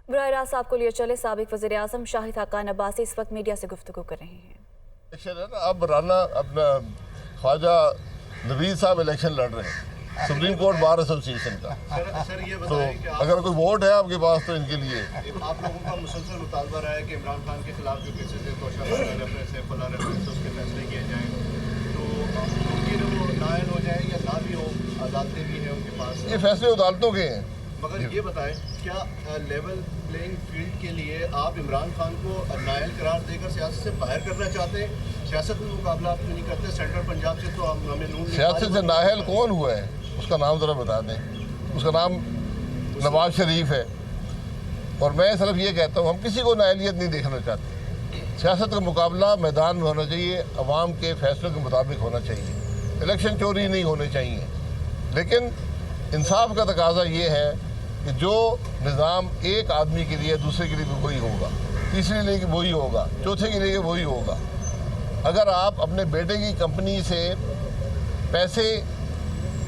براہ راست آپ کو لیے چلے سابق وزیر اعظم شاہد حقان عباسی اس وقت میڈیا سے گفتگو کر رہے ہیں۔ اب رانا اپنا خواجہ نوید صاحب الیکشن لڑ رہے ہیں سپریم کورٹ بار ایسوسی ایشن کا، تو اگر کوئی ووٹ ہے آپ کے پاس تو ان کے لیے۔ آپ لوگوں کا مسلسل مطالبہ رہا ہے کہ عمران خان کے خلاف جو کیسز ہے توشہ خانہ ریفرنس ہے فلاں ریفرنس اس کے فیصلے کیے جائیں، تو ممکن ہے وہ نائل ہو جائے یا نہ بھی ہو، عدالتیں بھی ہیں ان کے پاس، یہ فیصلے عدالتوں کے ہیں۔ مگر یہ بتائیں کیا لیول پلینگ فیلڈ کے لیے آپ عمران خان کو نائل قرار دے کر سیاست سے باہر کرنا چاہتے ہیں؟ سیاست میں مقابلہ آپ کیوں نہیں کرتے؟ سینٹرل پنجاب سے تو ہمیں نون سیاست سے نااہل کون ہوا ہے؟ اس کا نام ذرا بتا دیں۔ اس کا نام نواز شریف ہے، اور میں صرف یہ کہتا ہوں ہم کسی کو نااہلیت نہیں دیکھنا چاہتے۔ سیاست کا مقابلہ میدان میں ہونا چاہیے، عوام کے فیصلوں کے مطابق ہونا چاہیے، الیکشن چوری نہیں ہونے چاہیے، لیکن انصاف کا تقاضا یہ ہے کہ جو نظام ایک آدمی کے لیے دوسرے کے لیے بھی وہی ہوگا، تیسرے کے لیے وہی ہوگا، چوتھے کے لیے وہی ہوگا۔ اگر آپ اپنے بیٹے کی کمپنی سے پیسے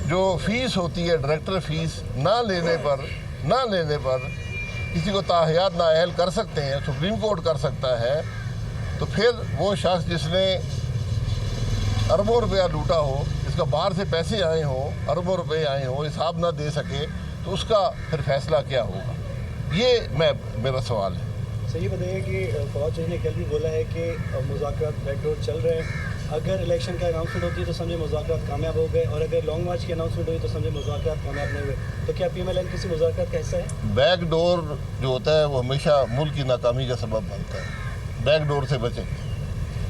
جو فیس ہوتی ہے ڈائریکٹر فیس نہ لینے پر کسی کو تاحیات نااہل کر سکتے ہیں، سپریم کورٹ کر سکتا ہے، تو پھر وہ شخص جس نے اربوں روپیہ لوٹا ہو، جس کا باہر سے پیسے آئے ہوں، اربوں روپے آئے ہوں، حساب نہ دے سکے، تو اس کا پھر فیصلہ کیا ہوگا؟ یہ میرا سوال ہے۔ سر یہ بتائیے کہ فواد چودھری نے کل بھی بولا ہے کہ مذاکرات بیک ڈور چل رہے ہیں، اگر الیکشن کا اناؤنسمنٹ ہوتی ہے تو سمجھے مذاکرات کامیاب ہو گئے، اور اگر لانگ مارچ کی اناؤنسمنٹ ہوئی تو سمجھے مذاکرات کامیاب نہیں ہوئے، تو کیا پی ایم ایل این کسی مذاکرات کا حصہ ہے؟ بیک ڈور جو ہوتا ہے وہ ہمیشہ ملک کی ناکامی کا سبب بنتا ہے، بیک ڈور سے بچیں۔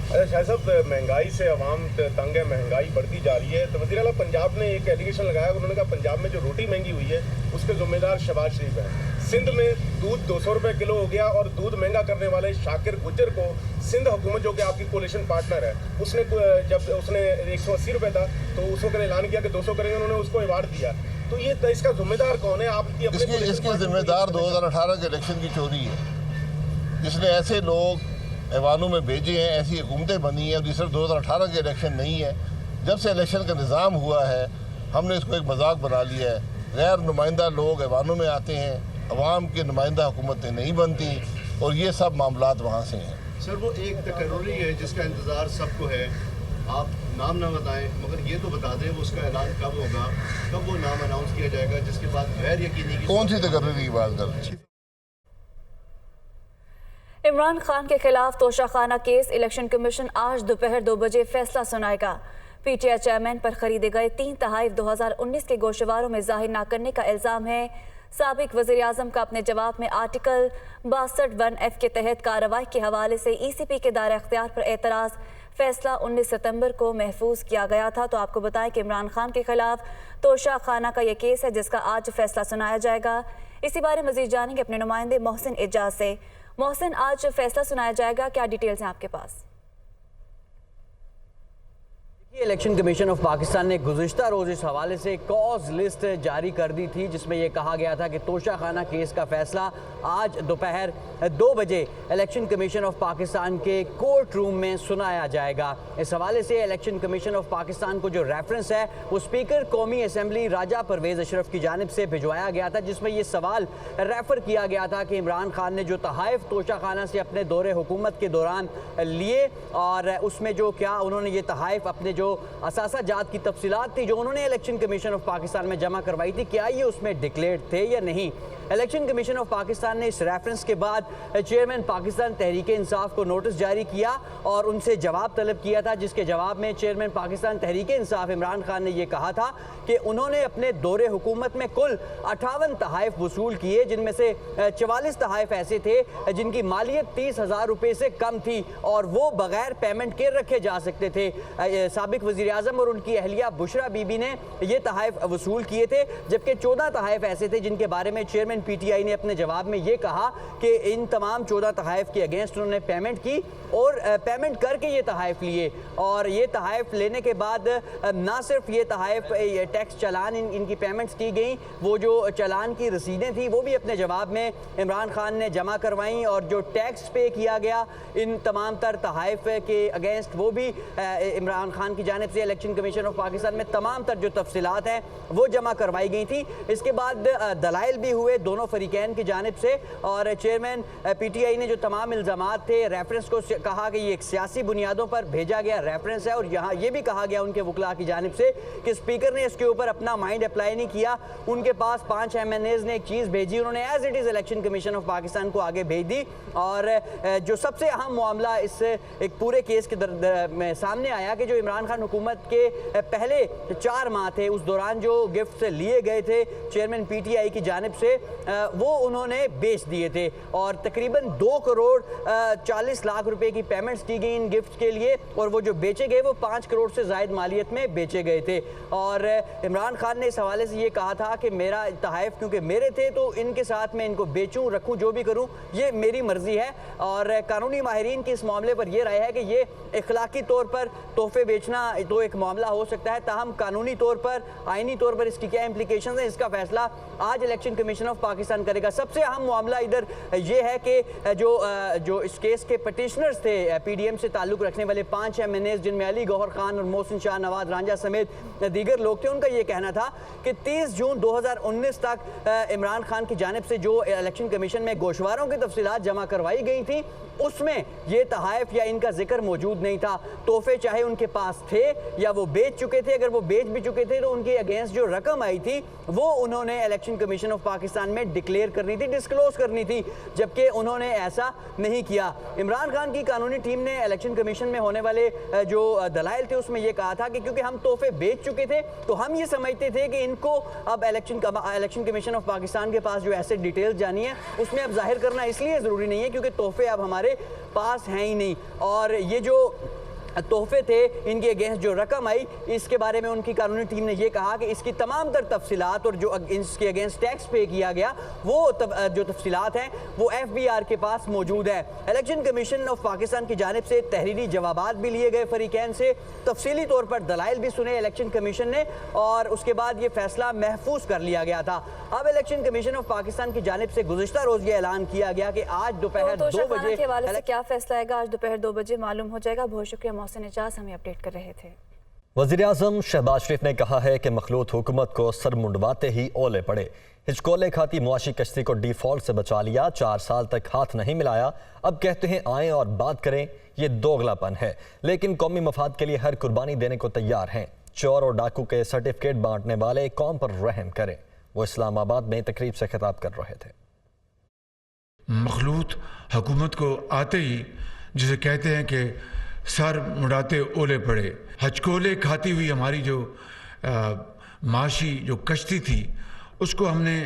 شاہد صاحب، مہنگائی سے عوام تنگ ہے، مہنگائی بڑھتی جا رہی ہے، تو وزیر اعلیٰ پنجاب نے ایک ایلیگیشن لگایا، انہوں نے کہا پنجاب میں جو روٹی مہنگی ہوئی ہے اس کے ذمہ دار شہباز شریف ہیں۔ سندھ میں دودھ 200 روپے کلو ہو گیا، اور دودھ مہنگا کرنے والے شاکر گجر کو سندھ حکومت جو کہ آپ کی کولیشن پارٹنر ہے، اس نے جب اس نے 180 روپے تھا تو اس وقت اعلان کیا کہ 200 کریں گے، انہوں نے اس کو ایوارڈ دیا، تو یہ اس کا ذمہ دار کون ہے؟ آپ کی اس کے ذمہ دار 2018 کے الیکشن کی چوری ہے، جس نے ایسے لوگ ایوانوں میں بھیجے ہیں، ایسی حکومتیں بنی ہیں، صرف 2018 کے الیکشن نہیں ہے، جب سے الیکشن کا نظام ہوا ہے ہم نے اس کو ایک مذاق بنا لیا ہے۔ غیر نمائندہ لوگ ایوانوں میں آتے ہیں، عوام کے نمائندہ حکومتیں نہیں بنتی، اور یہ سب معاملات وہاں سے ہیں۔ سر وہ ایک تقرری ہے جس کا انتظار سب کو ہے، آپ نام نہ بتائیں مگر یہ تو بتا دیں وہ اس کا اعلان کب ہوگا، کب وہ نام اناؤنس کیا جائے گا، جس کے بعد غیر یقینی کون سی تقرری کی بات کر رہے ہیں؟ عمران خان کے خلاف توشہ خانہ کیس، الیکشن کمیشن آج دوپہر 2 بجے فیصلہ سنائے گا۔ پی ٹی آئی چیئرمین پر خریدے گئے 3 تحائف 2019 کے گوشواروں میں ظاہر نہ کرنے کا الزام ہے۔ سابق وزیر اعظم کا اپنے جواب میں آرٹیکل 62(1)(f) کے تحت کارروائی کے حوالے سے ای سی پی کے دائرہ اختیار پر اعتراض فیصلہ 19 ستمبر کو محفوظ کیا گیا تھا۔ تو آپ کو بتائیں کہ عمران خان کے خلاف توشہ خانہ کا یہ کیس ہے جس کا آج فیصلہ سنایا جائے گا۔ اسی بارے مزید جانیں گے اپنے نمائندے محسن اعجاز سے۔ محسن، آج فیصلہ سنایا جائے گا، کیا ڈیٹیلز ہیں آپ کے پاس؟ الیکشن کمیشن آف پاکستان نے گزشتہ روز اس حوالے سے کاز لسٹ جاری کر دی تھی، جس میں یہ کہا گیا تھا کہ توشہ خانہ کیس کا فیصلہ آج دوپہر 2 بجے الیکشن کمیشن آف پاکستان کے کورٹ روم میں سنایا جائے گا۔ اس حوالے سے الیکشن کمیشن آف پاکستان کو جو ریفرنس ہے وہ اسپیکر قومی اسمبلی راجہ پرویز اشرف کی جانب سے بھجوایا گیا تھا، جس میں یہ سوال ریفر کیا گیا تھا کہ عمران خان نے جو تحائف توشہ خانہ سے اپنے دور حکومت کے دوران لیے، اور اس میں جو کیا انہوں نے یہ تحائف اپنے جو اثاثہ جات کی تفصیلات تھی جو انہوں نے الیکشن کمیشن آف پاکستان میں جمع کروائی تھی، کیا یہ اس میں ڈکلیئرڈ تھے یا نہیں۔ الیکشن کمیشن آف پاکستان نے اس ریفرنس کے بعد چیئرمین پاکستان تحریک انصاف کو نوٹس جاری کیا اور ان سے جواب طلب کیا تھا، جس کے جواب میں چیئرمین پاکستان تحریک انصاف عمران خان نے یہ کہا تھا کہ انہوں نے اپنے دور حکومت میں کل 58 تحائف وصول کیے، جن میں سے 44 تحائف ایسے تھے جن کی مالیت 30,000 روپے سے کم تھی اور وہ بغیر پیمنٹ کے رکھے جا سکتے تھے۔ سابق وزیر اعظم اور ان کی اہلیہ بشرا بی بی نے یہ تحائف وصول کیے تھے، جبکہ 14 تحائف ایسے تھے جن کے بارے میں چیئرمین پی ٹی آئی نے اپنے جواب میں یہ کہا کہ ان تمام 14 تحائف کے اگینسٹ انہوں نے پیمنٹ کی اور پیمنٹ کر کے یہ تحائف لیے، اور یہ تحائف لینے کے بعد نہ صرف یہ تحائف ٹیکس چلان ان کی پیمنٹس کی گئیں، وہ جو چلان کی رسیدیں تھیں وہ بھی اپنے جواب میں عمران خان نے جمع کروائیں، اور جو ٹیکس پے کیا گیا ان تمام تر تحائف کے اگینسٹ وہ بھی عمران خان کی जानिब से इलेक्शन कमीशन ऑफ पाकिस्तान में तमाम तर जो तफसीलात हैं वो जमा करवाई गई थी। इसके बाद दलाइल भी हुए दोनों फरीकैन की जानिब से, और चेयरमैन PTI ने जो तमाम इल्ज़ामात थे रेफरेंस को कहा कि ये एक सियासी बुनियादों पर भेजा गया रेफरेंस है, और यहाँ ये भी कहा गया उनके वकला की जानिब से कि स्पीकर ने इसके ऊपर अपना माइंड अप्लाई नहीं किया। उनके पास 5 MNAs ने एक चीज़ भेजी, उन्होंने as it is Election Commission of Pakistan को आगे भेज दी। और जो सबसे अहम मामला इस एक पूरे केस के में सामने आया कि जो इमरान खान हुकूमत के पहले 4 माह थे उस दौरान जो गिफ्ट लिए गए थे चेयरमैन PTI की जानिब से वो उन्होंने बेच दिए थे, और तकरीबन 2 करोड़ 40 लाख रुपए की पेमेंट्स की गई इन गिफ्ट के लिए, और वो जो बेचे गए वो 5 करोड़ से ज़ायद मालियत में बेचे गए थे। और इमरान खान ने इस हवाले से ये कहा था कि मेरा तहफ़ क्योंकि मेरे थे तो इनके साथ मैं इनको बेचूं रखूं जो भी करूं ये मेरी मर्जी है। और कानूनी माहिरीन की इस मामले पर यह राय है कि ये इखलाकी तौर पर तोहफे बेचना तो एक मामला हो सकता है, ताहम कानूनी तौर पर आइनी तौर पर इसकी क्या इम्प्लीकेशन है इसका फैसला आज इलेक्शन कमीशन ऑफ पाकिस्तान करेगा। सबसे अहम मामला इधर ये है कि जो इस केस के पटिशनर्स थे PDM से ताल्लुक़ रखने वाले 5 MNAs जिनमें अली गौहर खान और मोहसिन शाह नवाज रांझा समेत दीगर लोग थे, उनका ये कहना था कि 30 जून 2019 तक इमरान खान की जानिब से जो इलेक्शन कमीशन में गोशवारों की तफसीलात जमा करवाई गई थी उसमें ये तहाइफ या इनका जिक्र मौजूद नहीं था। तोहफे चाहे उनके पास थे या वो बेच चुके थे, अगर वो बेच भी चुके थे तो उनके अगेंस्ट जो रकम आई थी वो उन्होंने इलेक्शन कमीशन ऑफ पाकिस्तान में डिक्लेयर करनी थी, डिस्क्लोज करनी थी, जबकि उन्होंने ऐसा नहीं किया। इमरान खान की कानूनी टीम ने इलेक्शन कमीशन में होने वाले जो दलाइल थे उसमें यह कहा था कि क्योंकि हम तोहफे बेच चुके थे तो हम ये समझते थे कि इनको अब इलेक्शन कमीशन ऑफ पाकिस्तान के पास जो ऐसे डिटेल्स जानी है उसमें अब जाहिर करना इसलिए ज़रूरी नहीं है क्योंकि तोहफे अब हमारे पास हैं ही नहीं। और ये जो तोहफे थे इनके अगेंस्ट जो रकम आई इसके बारे में उनकी कानूनी टीम ने यह कहा कि इसकी तमाम तर तफसीलात और जो इसके अगेंस्ट टैक्स पे किया गया वो जो तफसीलात हैं वो FBR के पास मौजूद है। इलेक्शन कमीशन ऑफ पाकिस्तान की जानिब से तहरीरी जवाबात भी लिए गए फरीकैन से, तफसीली तौर पर दलाइल भी सुने इलेक्शन कमीशन ने, और उसके बाद ये फैसला महफूज कर लिया गया था। अब इलेक्शन कमीशन ऑफ पाकिस्तान की जानिब से गुज़िश्ता रोज़ ये ऐलान किया गया कि आज दोपहर 2 बजे क्या फैसला आएगा आज दोपहर 2 बजे मालूम हो जाएगा। बहुत शुक्रिया मोहसिन इजाज़ हमें अपडेट कर रहे थे। वज़ीर-ए-आज़म शहबाज शरीफ ने कहा है कि मखलूत हुकूमत को सर मुंडवाते ही ओले पड़े। हिचकोले खाती मुआशी कश्ती को डिफॉल्ट से बचा लिया, 4 साल तक हाथ नहीं मिलाया, अब कहते हैं आएँ और बात करें, ये दोगलापन है। लेकिन कौमी मफाद के लिए हर कुर्बानी देने को तैयार हैं। चोर और डाकू के सर्टिफिकेट बांटने वाले कौम पर रहम करें। वो इस्लामाबाद में तकरीब से खिताब कर रहे थे। मखलूत हुकूमत को आते ही जिसे कहते हैं कि सर मुड़ाते ओले पड़े, हचकोले खाती हुई हमारी जो माशी जो कश्ती थी उसको हमने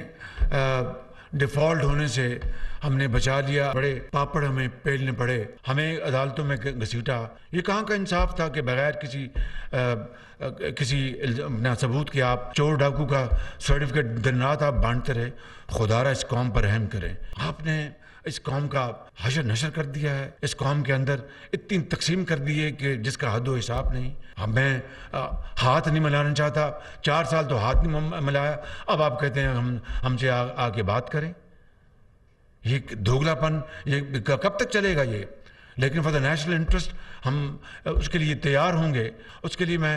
डिफ़ॉल्ट होने से हमने बचा लिया। बड़े पापड़ हमें पेलने पड़े, हमें अदालतों में घसीटा। ये कहाँ का इंसाफ था कि बगैर किसी ना सबूत के आप चोर डाकू का सर्टिफिकेट दिन रात आप बांटते रहे। खुदारा इस कौम पर रहम करें। आपने इस कौम का हशर नशर कर दिया है, इस कौम के अंदर इतनी तकसीम कर दी है कि जिसका हद व हिसाब नहीं। मैं हाथ नहीं मिलाना चाहता, 4 साल तो हाथ नहीं मिलाया, अब आप कहते हैं हमसे आके बात करें। ये दोगलापन ये कब तक चलेगा ये? लेकिन फॉर द नेशनल इंटरेस्ट हम उसके लिए तैयार होंगे, उसके लिए मैं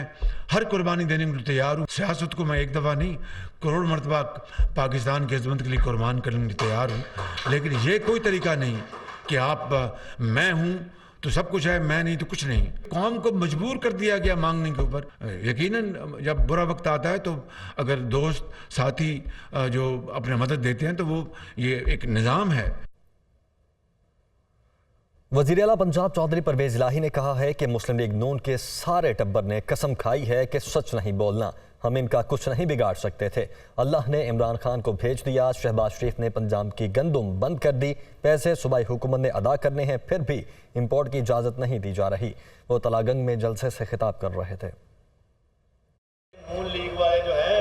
हर कुर्बानी देने के लिए तैयार हूँ। सियासत को मैं एक दफ़ा नहीं करोड़ मरतबा पाकिस्तान की इज़्ज़त के लिए कुर्बान करने के लिए तैयार हूँ। लेकिन ये कोई तरीका नहीं कि आप मैं हूँ तो सब कुछ है, मैं नहीं तो कुछ नहीं। कौम को मजबूर कर दिया गया मांगने के ऊपर। यकीनन जब बुरा वक्त आता है तो अगर दोस्त साथी जो अपने मदद देते हैं तो वो ये एक निज़ाम है। वज़ीर आला पंजाब चौधरी परवेज़ इलाही ने कहा है कि मुस्लिम लीग नून के सारे टब्बर ने कसम खाई है कि सच नहीं बोलना, हम इनका कुछ नहीं बिगाड़ सकते थे। अल्लाह ने इमरान खान को भेज दिया। शहबाज शरीफ ने पंजाब की गंदुम बंद कर दी, पैसे सूबाई हुकूमत ने अदा करने हैं, फिर भी इंपोर्ट की इजाज़त नहीं दी जा रही। वो तलागंग में जलसे से खिताब कर रहे थे। नून लीग वाले जो है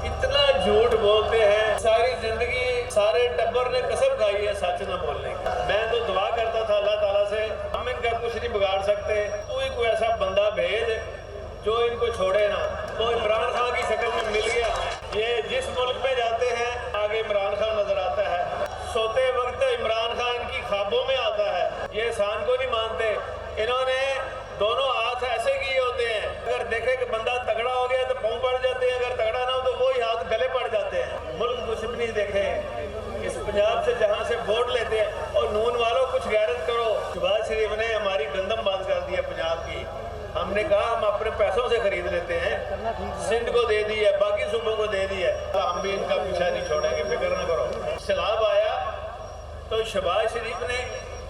इतना झूठ बोलते हैं, सारी जिंदगी सारे टब्बर ने कसम खाई है सच न बोलने की। मैं तो दुआ करता था अल्लाह ताला से, हम इनका कुछ नहीं बिगाड़ सकते, कोई ऐसा बंदा भेज जो इनको छोड़े ना। तो इमरान खान की शक्ल में मिल गया। ये जिस मुल्क में जाते हैं आगे इमरान खान नजर आता है, सोते वक्त इमरान खान इनकी ख्वाबों में आता है। ये एहसान को नहीं मानते। इन्होंने दोनों हाथ हाथ ऐसे किए होते हैं, अगर देखे कि बंदा तगड़ा हो गया तो पाँव पड़ जाते हैं, अगर तगड़ा ना हो तो वही हाथ गले पड़ जाते हैं। मुल्क दुश्मनी देखे इस पंजाब से जहाँ से वोट लेते हैं, और नून वालों कुछ गैरत करो। शहबाज शरीफ ने हमारी गंदम बंद कर दी है पंजाब की। हमने कहा हम अपने पैसों से खरीद लेते हैं, सिंध को दे दी है, बाकी सूबों को दे दी है, हम भी इनका पीछा नहीं छोड़ेंगे, फिक्र ना करो। सैलाब आया तो शहबाज शरीफ ने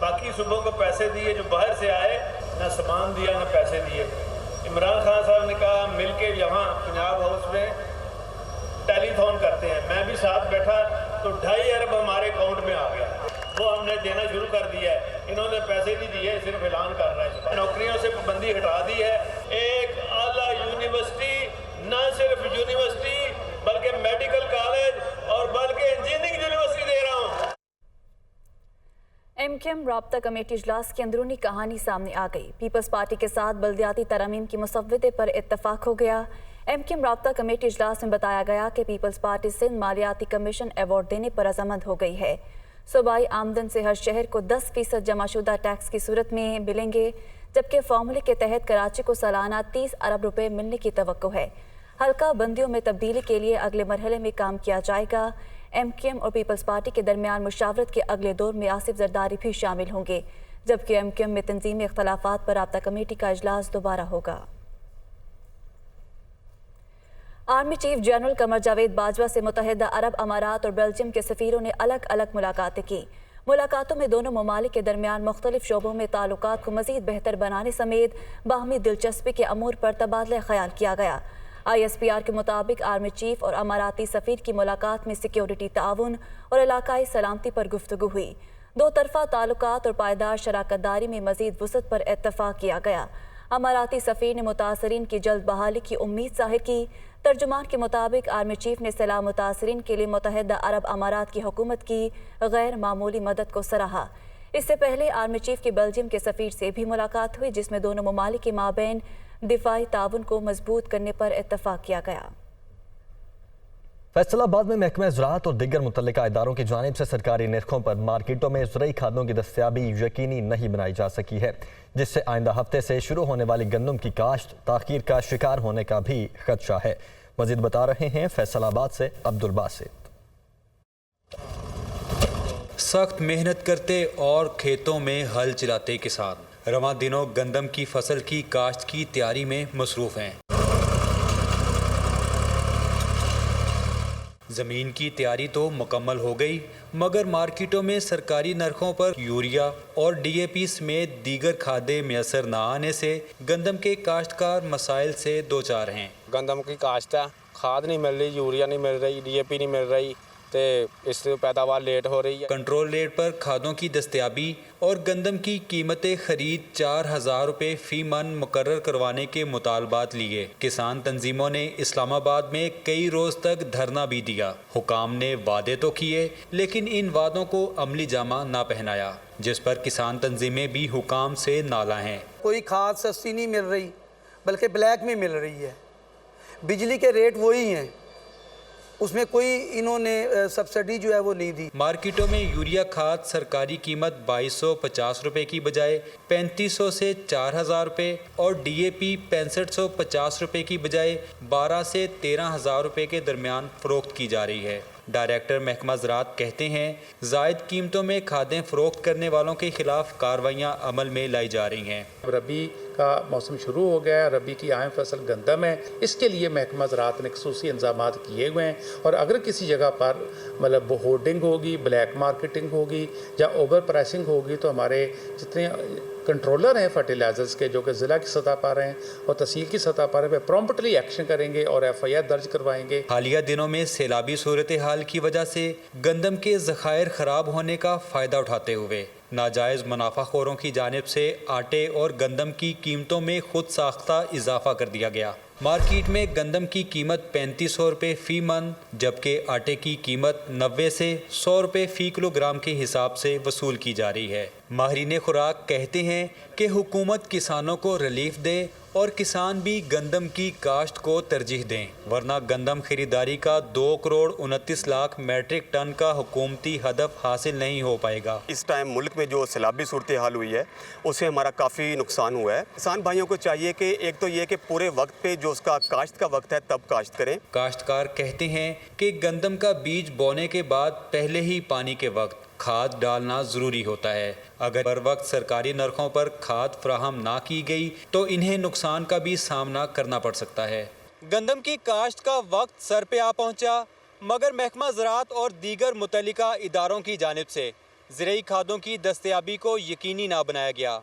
बाकी सूबों को पैसे दिए जो बाहर से आए, ना सामान दिया ना पैसे दिए। इमरान खान साहब ने कहा मिल के यहाँ पंजाब हाउस में टेलीफोन करते हैं, मैं भी साथ बैठा तो 2.5 अरब हमारे अकाउंट में आ गया, वो हमने देना शुरू कर दिया है। इन्होंने पैसे नहीं दिए, सिर्फ ऐलान कर रहा है। नौकरियों से पाबंदी हटा दी है। एक आला यूनिवर्सिटी, न सिर्फ यूनिवर्सिटी बल्कि मेडिकल कॉलेज और बल्कि इंजीनियरिंग यूनिवर्सिटी दे रहा हूँ। एमक्यूएम राब्ता कमेटी इजलास की अंदरूनी कहानी सामने आ गई। पीपल्स पार्टी के साथ बल्दियाती तरमीम की मुसव्वदे पर इत्तफाक हो गया। एमक्यूएम राब्ता कमेटी इजलास में बताया गया कि पीपल्स पार्टी सिंध मालियाती कमीशन अवार्ड देने पर रजामंद हो गई है। सूबाई आमदन से हर शहर को 10% जमाशुदा टैक्स की सूरत में मिलेंगे, जबकि फार्मूले के तहत कराची को सालाना 30 अरब रुपए मिलने की तवक्को है। हल्का बंदियों में तब्दीली के लिए अगले मरहले में काम किया जाएगा। एमक्यूएम और पीपल्स पार्टी के दरमियान मुशावरत के अगले दौर में आसिफ जरदारी भी शामिल होंगे, जबकि एमक्यूएम में तंजीमी इख्तलाफात पर राब्ता कमेटी का इजलास दोबारा होगा। Army chief general Qamar Javed Bajwa से मुत्तहिदा अरब अमारात और बेल्जियम के सफ़ीरों ने अलग अलग मुलाकातें की। मुलाकातों में दोनों ममालिक के दरमियान मुख्तलिफ शोबों में ताल्लुकात को मज़ीद बेहतर बनाने समेत बाहमी दिलचस्पी के अमूर पर तबादला ख्याल किया गया। ISPR के मुताबिक आर्मी चीफ और अमाराती सफ़ीर की मुलाकात में सिक्योरिटी ताउन और इलाकाई सलामती पर गुफ्तगू हुई। दो तरफा ताल्लुकात और पायदार शराकत दारी में मज़ीद वुसअत पर इत्तफाक किया गया। अमाराती सफ़ीर ने मुतासरीन की जल्द बहाली की उम्मीद ज़ाहिर की। तर्जुमान के मुताबिक आर्मी चीफ ने सैलाब मुतासरीन के लिए मुत्तहिदा अरब अमारात की हुकूमत की गैर मामूली मदद को सराहा। इससे पहले आर्मी चीफ की बेल्जियम के सफ़ीर से भी मुलाकात हुई, जिसमें दोनों ममालिक के माबैन दिफाई ताउन को मजबूत करने पर इत्तफाक किया गया। फैसलाबाद में महकमा ज़राअत और दीगर मुतल्लिका इदारों की जानिब से सरकारी नरखों पर मार्केटों में ज़रूरी खादों की दस्तियाबी यकीनी नहीं बनाई जा सकी है, जिससे आइंदा हफ्ते से शुरू होने वाली गंदम की काश्त ताख़ीर का शिकार होने का भी खदशा है। मज़ीद बता रहे हैं फैसलाबाद से अब्दुल बासित। सख्त मेहनत करते और खेतों में हल चलाते किसान रवां दिनों गंदम की फसल की काश्त की तैयारी में मसरूफ़ हैं। ज़मीन की तैयारी तो मुकम्मल हो गई, मगर मार्केटों में सरकारी नरखों पर यूरिया और DAP समेत दीगर खादें मैसर न आने से गंदम के काश्तकार मसाइल से दो चार हैं। गंदम की काश्त है, खाद नहीं मिल रही, यूरिया नहीं मिल रही, DAP नहीं मिल रही, तो इससे पैदावार लेट हो रही है। कंट्रोल रेट पर खादों की दस्तयाबी और गंदम की कीमतें खरीद 4,000 रुपये फ़ी मन मुकर्रर करवाने के मुतालबात लिए किसान तंजीमों ने इस्लामाबाद में कई रोज़ तक धरना भी दिया। हुकाम ने वादे तो किए, लेकिन इन वादों को अमली जामा ना पहनाया, जिस पर किसान तंजीमें भी हुकाम से नाला हैं। कोई खाद सस्ती नहीं मिल रही, बल्कि ब्लैक में मिल रही है। बिजली के रेट वही हैं, उसमें कोई इन्होंने सब्सिडी जो है वो नहीं दी। मार्केटों में यूरिया खाद सरकारी कीमत 2250 रुपए की बजाय 3500 से 4000 रुपए और DAP 6550 रुपए की बजाय 12 से 13,000 रुपए के दरमियान फरोख्त की जा रही है। डायरेक्टर महकमा ज़राअत कहते हैं ज़ायद कीमतों में खादें फ़रोख्त करने वालों के खिलाफ कार्रवाइयाँ अमल में लाई जा रही हैं। रबी का मौसम शुरू हो गया है, रबी की अहम फसल गंदम है, इसके लिए महकमा ज़राअत ने खसूसी इंतजाम किए हुए हैं और अगर किसी जगह पर मतलब होर्डिंग होगी, ब्लैक मार्केटिंग होगी या ओवर प्राइसिंग होगी तो हमारे जितने कंट्रोलर हैं फर्टिलाइजर्स के, जो कि ज़िला की सतह पर हैं और तहसील की सतह पर हैं, प्रॉम्प्टली एक्शन करेंगे और FIR दर्ज करवाएंगे। हालिया दिनों में सैलाबी सूरत हाल की वजह से गंदम के ज़खायर ख़राब होने का फ़ायदा उठाते हुए नाजायज़ मुनाफाखोरों की जानिब से आटे और गंदम की कीमतों में खुद साख्ता इजाफा कर दिया गया। मार्केट में गंदम की कीमत 3500 रुपये फ़ी मन, जबकि आटे की कीमत 90 से 100 रुपये फ़ी किलोग्राम के हिसाब से वसूल की जा रही है। माहरीन खुराक कहते हैं कि हुकूमत किसानों को रिलीफ दे और किसान भी गंदम की काश्त को तरजीह दें, वरना गंदम खरीदारी का 2,29,00,000 मैट्रिक टन का हुकूमती हदफ हासिल नहीं हो पाएगा। इस टाइम मुल्क में जो सैलाबी सूरत हाल हुई है उससे हमारा काफ़ी नुकसान हुआ है। किसान भाइयों को चाहिए कि एक तो ये कि पूरे वक्त पे जो उसका काश्त का वक्त है तब काश्त करें। काश्तकार कहते हैं कि गंदम का बीज बोने के बाद पहले ही पानी के वक्त खाद डालना ज़रूरी होता है। अगर बर वक्त सरकारी नरखों पर खाद फराहम ना की गई तो इन्हें नुकसान का भी सामना करना पड़ सकता है। गंदम की काश्त का वक्त सर पे आ पहुंचा, मगर महकमा ज़राअत और दीगर मुतल्लिका इदारों की जानिब से ज़रूरी खादों की दस्तयाबी को यकीनी ना बनाया गया,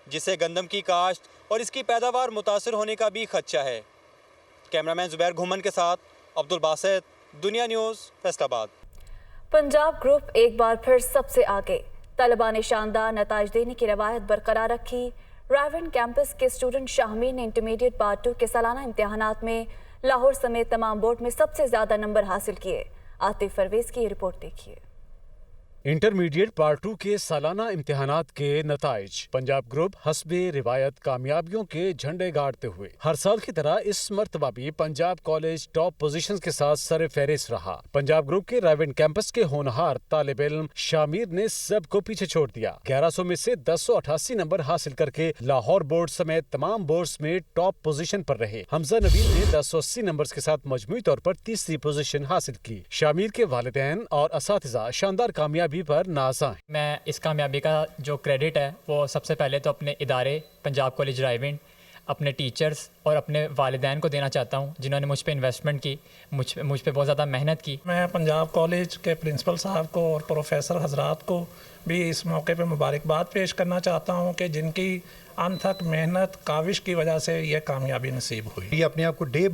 जिससे गंदम की काश्त और इसकी पैदावार मुतासर होने का भी खदशा है। कैमरामैन ज़ुबैर घुमन के साथ अब्दुल बासित, दुनिया न्यूज़, फैसलाबाद। पंजाब ग्रुप एक बार फिर सबसे आगे, तलबा ने शानदार नताइज देने की रवायत बरकरार रखी। रायवन कैंपस के स्टूडेंट शाहमीर ने इंटरमीडिएट पार्ट 2 के सालाना इम्तिहानात में लाहौर समेत तमाम बोर्ड में सबसे ज़्यादा नंबर हासिल किए। आतिफ परवेज की रिपोर्ट देखिए। इंटरमीडिएट पार्ट 2 के सालाना इम्तिहानात के नताइज। पंजाब ग्रुप हस्बे रिवायत कामयाबियों के झंडे गाड़ते हुए हर साल की तरह इस मरतबा भी पंजाब कॉलेज टॉप पोजीशंस के साथ सर फहरिस्त रहा। पंजाब ग्रुप के रायवन कैंपस के होनहार तालिब इल्म शामिर ने सबको पीछे छोड़ दिया। 1100 में से 1088 नंबर हासिल करके लाहौर बोर्ड समेत तमाम बोर्ड्स में टॉप पोजीशन पर रहे। हमजा नबील ने 1080 नंबर्स के साथ मजमूई तौर पर तीसरी पोजीशन हासिल की। शामिर के वालिदैन और असातिज़ा शानदार कामयाबी पर नाज़ा हैं। मैं इस कामयाबी का जो क्रेडिट है वो सबसे पहले तो अपने इदारे पंजाब कॉलेज रायवन, अपने टीचर्स और अपने वालिदैन को देना चाहता हूँ, जिन्होंने मुझ पे इन्वेस्टमेंट की, मुझ पे बहुत ज़्यादा मेहनत की। मैं पंजाब कॉलेज के प्रिंसिपल साहब को और प्रोफेसर हजरात को भी इस मौके पे मुबारकबाद पेश करना चाहता हूँ कि जिनकी अनथक मेहनत काविश की वजह से ये कामयाबी नसीब हुई। ये अपने आप को डे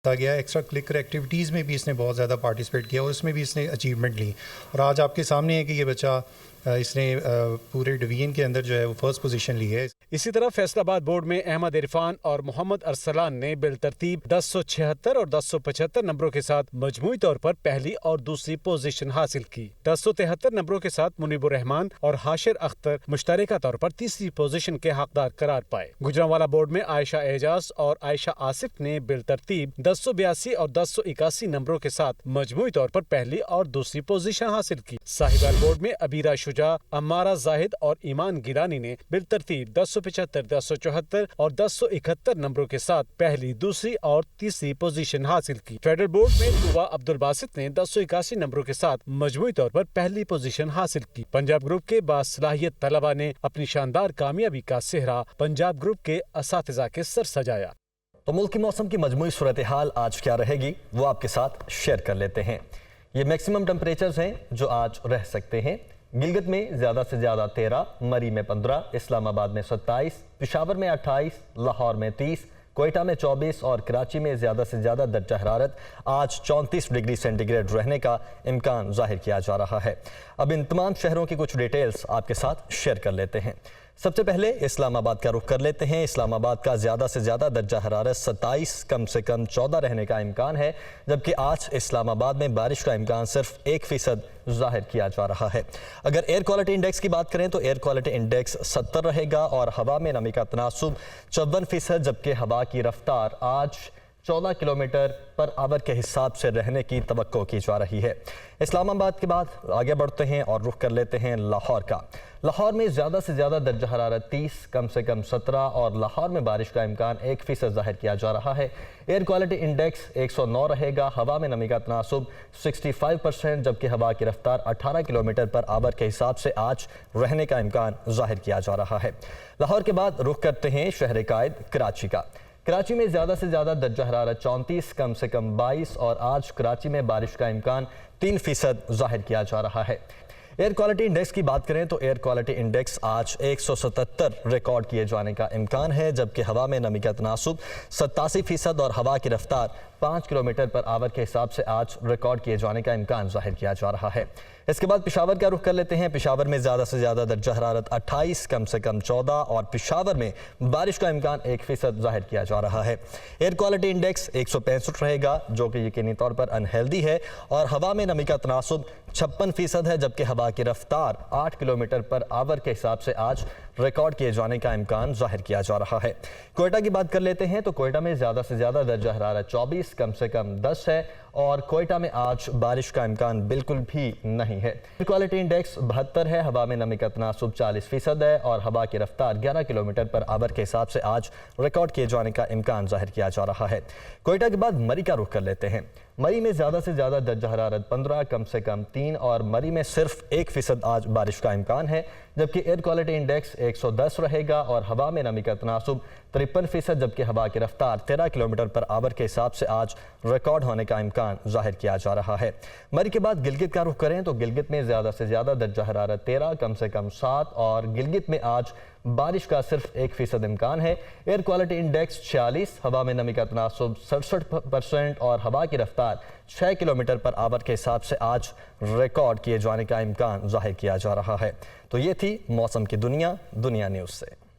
गया, एक्स्ट्रा करिकुलर एक्टिविटीज़ में भी इसने बहुत ज़्यादा पार्टिसिपेट किया और उसमें भी इसने अचीवमेंट ली। और आज आपके सामने है कि ये बच्चा इसने पूरे डिवीजन के अंदर जो है वो फर्स्ट पोजीशन ली है। इसी तरह फैसलाबाद बोर्ड में अहमद इरफान और मोहम्मद अरसलान ने बिलतरतीब 1076 और 1075 नंबरों के साथ मजमूई तौर पर पहली और दूसरी पोजीशन हासिल की। 1073 नंबरों के साथ मुनीबुर रहमान और हाशिर अख्तर मुश्तरका तौर पर तीसरी पोजीशन के हकदार करार पाए। गुजरांवाला बोर्ड में आयशा एजाज और आयशा आसिफ ने बिलतरतीब 1082 और 1081 नंबरों के साथ मजमूई तौर पर पहली और दूसरी पोजीशन हासिल की। साहिवाल बोर्ड में अबीरा अम्मारा जाहिद और ईमान गिलानी ने बिलतरतीब 1075, 1074 और 1071 नंबरों के साथ पहली, दूसरी और तीसरी पोजीशन हासिल की। फेडरल बोर्ड में तुवा अब्दुल बासित ने 1081 नंबरों के साथ मजमूई तौर पर पहली पोजीशन हासिल की। पंजाब ग्रुप के बासलाहियत तलबा ने अपनी शानदार कामयाबी का सेहरा पंजाब ग्रुप के असातिज़ा के सर सजाया। तो मुल्क की मौसम की मजमूई सूरत हाल आज क्या रहेगी वो आपके साथ शेयर कर लेते हैं। ये मैक्सिमम टेम्परेचर्स हैं जो आज रह सकते हैं। गिलगित में ज़्यादा से ज़्यादा 13, मरी में 15, इस्लामाबाद में 27, पेशावर में 28, लाहौर में 30, कोयटा में 24 और कराची में ज़्यादा से ज़्यादा दर्जा हरारत आज 34 डिग्री सेंटीग्रेड रहने का इम्कान जाहिर किया जा रहा है। अब इन तमाम शहरों की कुछ डिटेल्स आपके साथ शेयर कर लेते हैं। सबसे पहले इस्लामाबाद का रुख कर लेते हैं। इस्लामाबाद का ज़्यादा से ज़्यादा दर्जा हरारत 27, कम से कम 14 रहने का इम्कान है, जबकि आज इस्लामाबाद में बारिश का इम्कान सिर्फ 1% जाहिर किया जा रहा है। अगर एयर क्वालिटी इंडेक्स की बात करें तो एयर क्वालिटी इंडेक्स 70 रहेगा और हवा में नमी का तनासुब 54%, जबकि हवा की रफ्तार आज 14 किलोमीटर पर आवर के हिसाब से रहने की तवक्को की जा रही है। इस्लामाबाद के बाद आगे बढ़ते हैं और रुख कर लेते हैं लाहौर का। लाहौर में ज़्यादा से ज़्यादा दर्जा हरारत 30, कम से कम 17 और लाहौर में बारिश का इम्कान 1% जाहिर किया जा रहा है। एयर क्वालिटी इंडेक्स 109 रहेगा, हवा में नमी का तनासुब 65%, जबकि हवा की रफ्तार 18 किलोमीटर पर आवर के हिसाब से आज रहने का इम्कान जाहिर किया जा रहा है। लाहौर के बाद रुख करते हैं शहर कायद कराची का। कराची में ज़्यादा से ज़्यादा दर्जा हरारत 34, कम से कम 22 और आज कराची में बारिश का इम्कान 3% जाहिर किया जा रहा है। एयर क्वालिटी इंडेक्स की बात करें तो एयर क्वालिटी इंडेक्स आज 177 रिकॉर्ड किए जाने का इम्कान है, जबकि हवा में नमी का तनासुब 87% और हवा की रफ्तार 5 किलोमीटर पर आवर के हिसाब से आज रिकॉर्ड किए जाने का इम्कान जाहिर किया जा रहा है। इसके बाद पेशावर का रुख कर लेते हैं। पेशावर में ज़्यादा से ज़्यादा दर्जा हरारत 28, कम से कम 14 और पेशावर में बारिश का इम्कान 1% जाहिर किया जा रहा है। एयर क्वालिटी इंडेक्स 165 रहेगा, जो कि यकीनी तौर पर अनहेल्दी है, और हवा में नमी का तनासुब 56% है, जबकि हवा की रफ्तार 8 किलोमीटर पर आवर के हिसाब से आज रिकॉर्ड किए जाने का इम्कान जाहिर किया जा रहा है। कोयटा की बात कर लेते हैं तो कोयटा में ज़्यादा से ज़्यादा दर्जा हरारत 24, कम से कम 10 है, और कोयटा में आज बारिश का इम्कान बिल्कुल भी नहीं है। एयर क्वालिटी इंडेक्स 72 है, हवा में नमी का तनासुब 40% है, और हवा की रफ्तार 11 किलोमीटर पर आवर के हिसाब से आज रिकॉर्ड किए जाने का इम्कान जाहिर किया जा रहा है। कोयटा के बाद मरी का रुख कर लेते हैं। मरी में ज़्यादा से ज़्यादा दर्जा हरारत 15, कम से कम 3, और मरी में सिर्फ 1% आज बारिश का इम्कान है, जबकि एयर क्वालिटी इंडेक्स 110 रहेगा, और हवा में नमी का तनासुब 53%, जबकि हवा की रफ्तार 13 किलोमीटर पर आवर के हिसाब से आज रिकॉर्ड होने का इम्कान जाहिर किया जा रहा है। मरी के बाद गिलगित का रुख करें तो गिलगित में ज़्यादा से ज़्यादा दर्जा हरारत 13, कम से कम 7, और गिलगित में आज बारिश का सिर्फ 1% इम्कान है। एयर क्वालिटी इंडेक्स 46, हवा में नमी का तनासुब 67%, और हवा की रफ्तार 6 किलोमीटर पर आवर के हिसाब से आज रिकॉर्ड किए जाने का इम्कान जाहिर किया जा रहा है। तो ये थी मौसम की दुनिया न्यूज़ से।